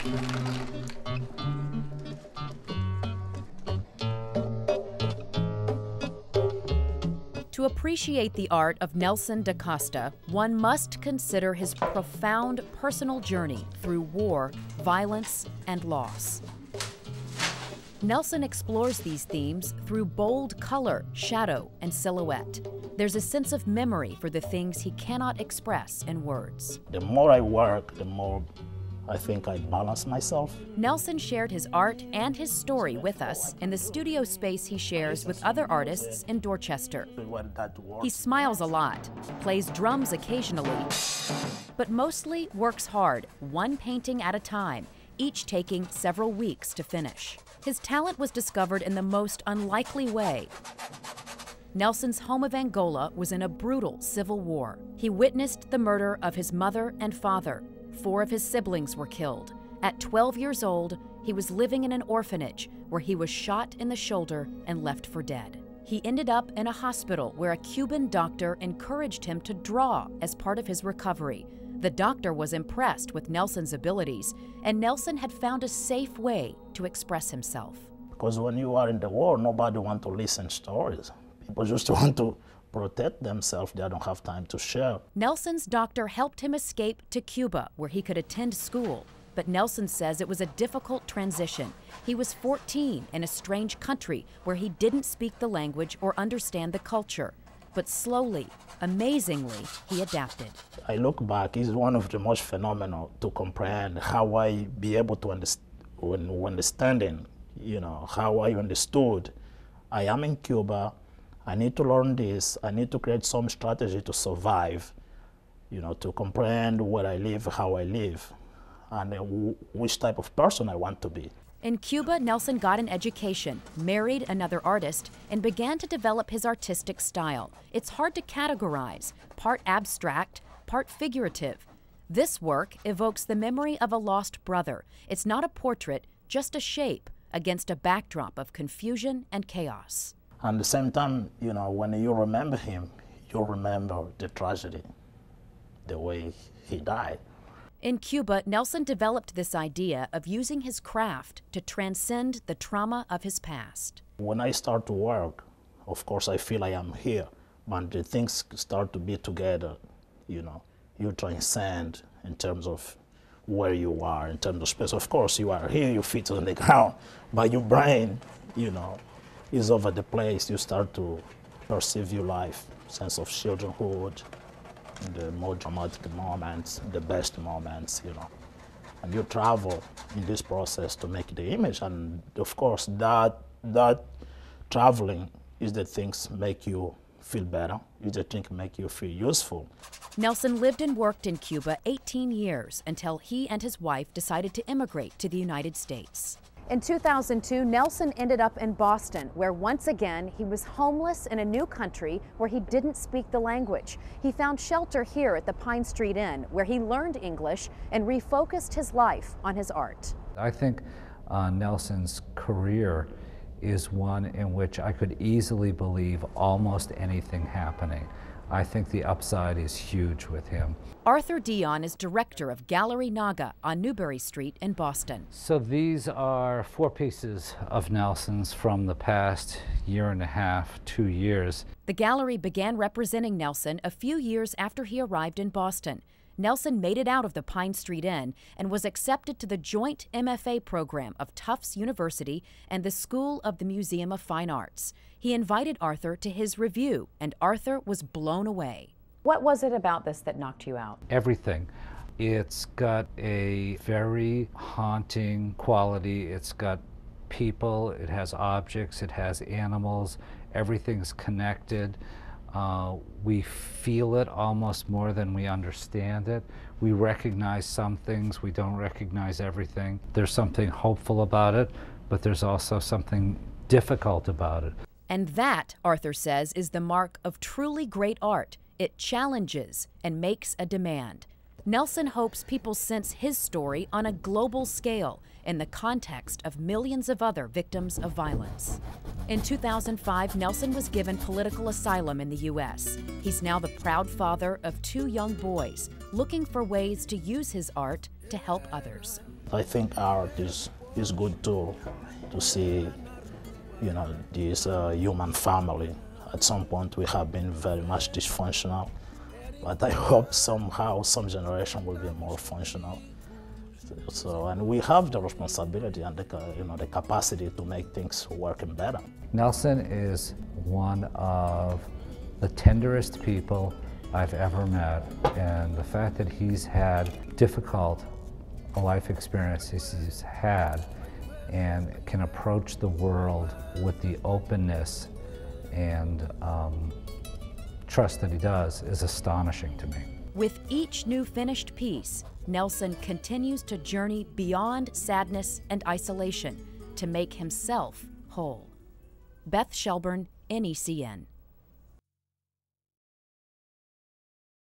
To appreciate the art of Nelson da Costa, one must consider his profound personal journey through war, violence, and loss. Nelson explores these themes through bold color, shadow, and silhouette. There's a sense of memory for the things he cannot express in words. The more I work, the more I think I balance myself. Nelson shared his art and his story with us in the studio space he shares with other artists in Dorchester. He smiles a lot, plays drums occasionally, but mostly works hard, one painting at a time, each taking several weeks to finish. His talent was discovered in the most unlikely way. Nelson's home of Angola was in a brutal civil war. He witnessed the murder of his mother and father. 4 of his siblings were killed. At 12 years old, he was living in an orphanage where he was shot in the shoulder and left for dead. He ended up in a hospital where a Cuban doctor encouraged him to draw as part of his recovery. The doctor was impressed with Nelson's abilities, and Nelson had found a safe way to express himself. Because when you are in the war, nobody wants to listen stories. People just want to protect themselves. They don't have time to share. Nelson's doctor helped him escape to Cuba, where he could attend school. But Nelson says it was a difficult transition. He was 14 in a strange country where he didn't speak the language or understand the culture. But slowly, amazingly, he adapted. I look back, it's one of the most phenomenal to comprehend how I be able to understanding, how I understood. I am in Cuba, I need to learn this, I need to create some strategy to survive, to comprehend where I live, how I live, and which type of person I want to be. In Cuba, Nelson got an education, married another artist, and began to develop his artistic style. It's hard to categorize, part abstract, part figurative. This work evokes the memory of a lost brother. It's not a portrait, just a shape against a backdrop of confusion and chaos. And at the same time, when you remember him, you remember the tragedy, the way he died. In Cuba, Nelson developed this idea of using his craft to transcend the trauma of his past. When I start to work, of course I feel I am here, but the things start to be together, you transcend in terms of where you are, in terms of space. Of course you are here, your feet on the ground, but your brain, is over the place. You start to perceive your life, sense of childhood, the more dramatic moments, the best moments, and you travel in this process to make the image. And of course, that traveling is the things make you feel better, is the things make you feel useful. Nelson lived and worked in Cuba 18 years until he and his wife decided to immigrate to the United States. In 2002, Nelson ended up in Boston, where once again he was homeless in a new country where he didn't speak the language. He found shelter here at the Pine Street Inn, where he learned English and refocused his life on his art. I think Nelson's career is one in which I could easily believe almost anything happening. I think the upside is huge with him. Arthur Dion is director of Gallery Naga on Newbury Street in Boston. So these are 4 pieces of Nelson's from the past year and a half, 2 years. The gallery began representing Nelson a few years after he arrived in Boston. Nelson made it out of the Pine Street Inn and was accepted to the joint MFA program of Tufts University and the School of the Museum of Fine Arts. He invited Arthur to his review, and Arthur was blown away. What was it about this that knocked you out? Everything. It's got a very haunting quality. It's got people, it has objects, it has animals, everything's connected. We feel it almost more than we understand it. We recognize some things, we don't recognize everything. There's something hopeful about it, but there's also something difficult about it. And that, Arthur says, is the mark of truly great art. It challenges and makes a demand. Nelson hopes people sense his story on a global scale in the context of millions of other victims of violence. In 2005, Nelson was given political asylum in the U.S. He's now the proud father of 2 young boys, looking for ways to use his art to help others. I think art is good to see, you know, this human family. At some point we have been very much dysfunctional, but I hope somehow some generation will be more functional. So, and we have the responsibility and the capacity to make things working better. Nelson is one of the tenderest people I've ever met, and the fact that he's had difficult life experiences he's had and can approach the world with the openness and trust that he does is astonishing to me. With each new finished piece, Nelson continues to journey beyond sadness and isolation to make himself whole. Beth Shelburne, NECN.